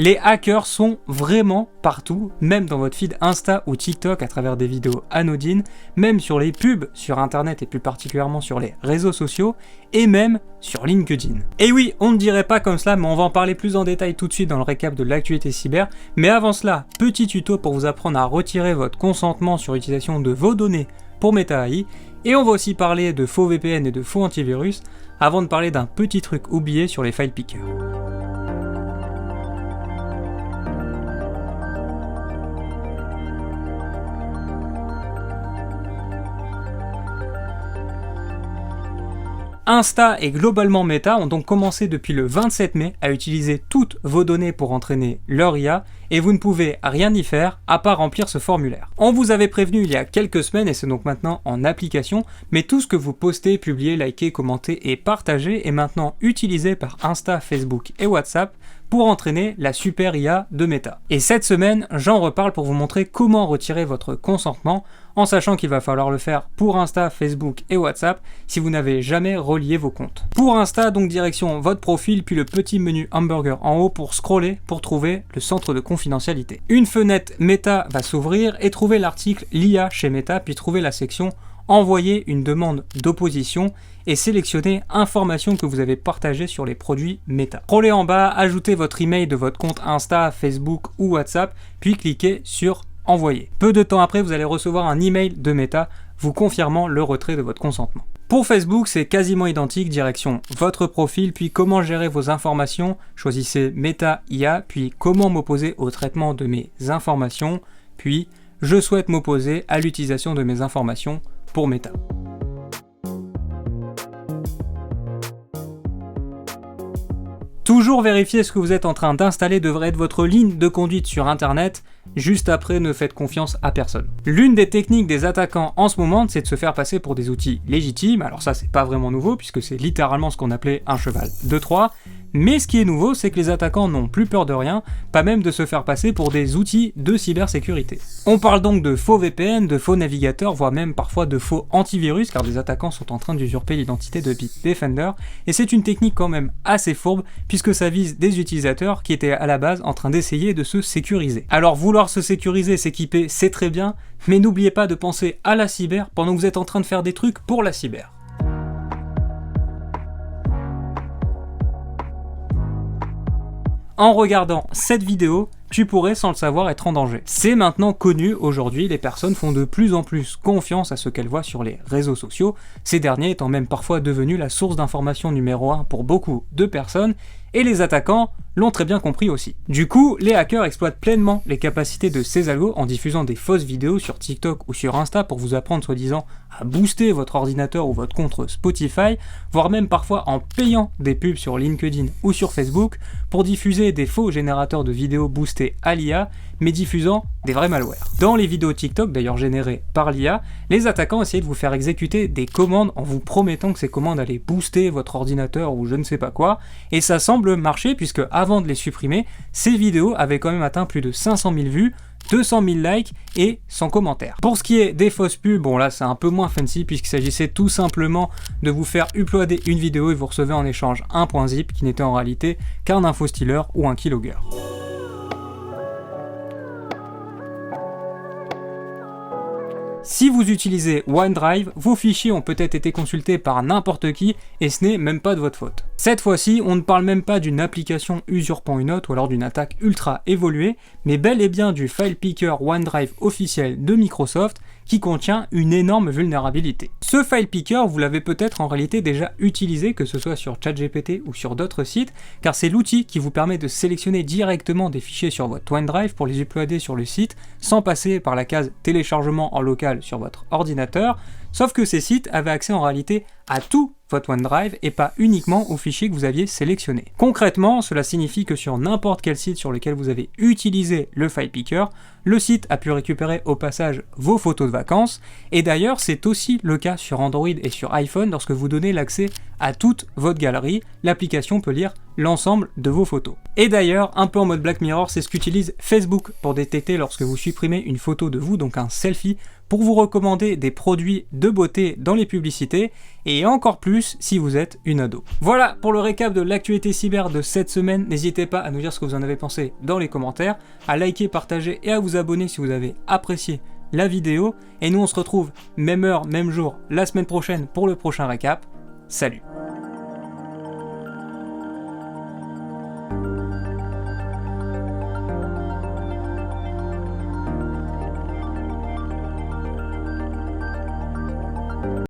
Les hackers sont vraiment partout, même dans votre feed Insta ou TikTok à travers des vidéos anodines, même sur les pubs sur internet et plus particulièrement sur les réseaux sociaux, et même sur LinkedIn. Et oui, on ne dirait pas comme cela, mais on va en parler plus en détail tout de suite dans le récap de l'actualité cyber. Mais avant cela, petit tuto pour vous apprendre à retirer votre consentement sur l'utilisation de vos données pour Meta AI, et on va aussi parler de faux VPN et de faux antivirus, avant de parler d'un petit truc oublié sur les file pickers. Insta et globalement Meta ont donc commencé depuis le 27 mai à utiliser toutes vos données pour entraîner leur IA et vous ne pouvez rien y faire à part remplir ce formulaire. On vous avait prévenu il y a quelques semaines et c'est donc maintenant en application, mais tout ce que vous postez, publiez, likez, commentez et partagez est maintenant utilisé par Insta, Facebook et WhatsApp pour entraîner la super IA de Meta. Et cette semaine, j'en reparle pour vous montrer comment retirer votre consentement, en sachant qu'il va falloir le faire pour Insta, Facebook et WhatsApp si vous n'avez jamais relié vos comptes. Pour Insta, donc direction votre profil, puis le petit menu hamburger en haut pour scroller pour trouver le centre de confidentialité. Une fenêtre Meta va s'ouvrir et trouver l'article l'IA chez Meta, puis trouver la section envoyer une demande d'opposition et sélectionner informations que vous avez partagées sur les produits Meta. Scrollez en bas, ajoutez votre email de votre compte Insta, Facebook ou WhatsApp, puis cliquez sur envoyer. Peu de temps après, vous allez recevoir un email de Meta vous confirmant le retrait de votre consentement. Pour Facebook, c'est quasiment identique, direction votre profil, puis comment gérer vos informations, choisissez Meta IA, puis comment m'opposer au traitement de mes informations, puis je souhaite m'opposer à l'utilisation de mes informations pour Meta. Toujours vérifier ce que vous êtes en train d'installer devrait être votre ligne de conduite sur Internet. Juste après, ne faites confiance à personne. L'une des techniques des attaquants en ce moment, c'est de se faire passer pour des outils légitimes. Alors ça, c'est pas vraiment nouveau, puisque c'est littéralement ce qu'on appelait un cheval de Troie. Mais ce qui est nouveau, c'est que les attaquants n'ont plus peur de rien, pas même de se faire passer pour des outils de cybersécurité. On parle donc de faux VPN, de faux navigateurs, voire même parfois de faux antivirus, car des attaquants sont en train d'usurper l'identité de Bitdefender, et c'est une technique quand même assez fourbe, puisque ça vise des utilisateurs qui étaient à la base en train d'essayer de se sécuriser. Alors vouloir se sécuriser, s'équiper, c'est très bien, mais n'oubliez pas de penser à la cyber pendant que vous êtes en train de faire des trucs pour la cyber. En regardant cette vidéo, tu pourrais sans le savoir être en danger. C'est maintenant connu aujourd'hui, les personnes font de plus en plus confiance à ce qu'elles voient sur les réseaux sociaux, ces derniers étant même parfois devenus la source d'information numéro 1 pour beaucoup de personnes, et les attaquants l'ont très bien compris aussi. Du coup, les hackers exploitent pleinement les capacités de ces algos en diffusant des fausses vidéos sur TikTok ou sur Insta pour vous apprendre soi-disant à booster votre ordinateur ou votre compte Spotify, voire même parfois en payant des pubs sur LinkedIn ou sur Facebook pour diffuser des faux générateurs de vidéos boostés à l'IA, mais diffusant des vrais malwares. Dans les vidéos TikTok, d'ailleurs générées par l'IA, les attaquants essayaient de vous faire exécuter des commandes en vous promettant que ces commandes allaient booster votre ordinateur ou je ne sais pas quoi, et ça semble marcher puisque avant de les supprimer, ces vidéos avaient quand même atteint plus de 500 000 vues, 200 000 likes et 100 commentaires. Pour ce qui est des fausses pubs, bon là c'est un peu moins fancy puisqu'il s'agissait tout simplement de vous faire uploader une vidéo et vous recevez en échange un .zip qui n'était en réalité qu'un infostealer ou un keylogger. Si vous utilisez OneDrive, vos fichiers ont peut-être été consultés par n'importe qui et ce n'est même pas de votre faute. Cette fois-ci, on ne parle même pas d'une application usurpant une autre ou alors d'une attaque ultra évoluée, mais bel et bien du file picker OneDrive officiel de Microsoft qui contient une énorme vulnérabilité. Ce file picker, vous l'avez peut-être en réalité déjà utilisé, que ce soit sur ChatGPT ou sur d'autres sites, car c'est l'outil qui vous permet de sélectionner directement des fichiers sur votre OneDrive pour les uploader sur le site sans passer par la case téléchargement en local sur votre ordinateur, sauf que ces sites avaient accès en réalité à tout votre OneDrive et pas uniquement aux fichiers que vous aviez sélectionnés. Concrètement, cela signifie que sur n'importe quel site sur lequel vous avez utilisé le file picker, le site a pu récupérer au passage vos photos de vacances, et d'ailleurs c'est aussi le cas sur Android et sur iPhone. Lorsque vous donnez l'accès à toute votre galerie, l'application peut lire l'ensemble de vos photos. Et d'ailleurs, un peu en mode Black Mirror, c'est ce qu'utilise Facebook pour détecter lorsque vous supprimez une photo de vous, donc un selfie, pour vous recommander des produits de beauté dans les publicités, et encore plus si vous êtes une ado. Voilà pour le récap de l'actualité cyber de cette semaine. N'hésitez pas à nous dire ce que vous en avez pensé dans les commentaires, à liker, partager et à vous abonner si vous avez apprécié la vidéo. Et nous on se retrouve même heure, même jour, la semaine prochaine pour le prochain récap. Salut!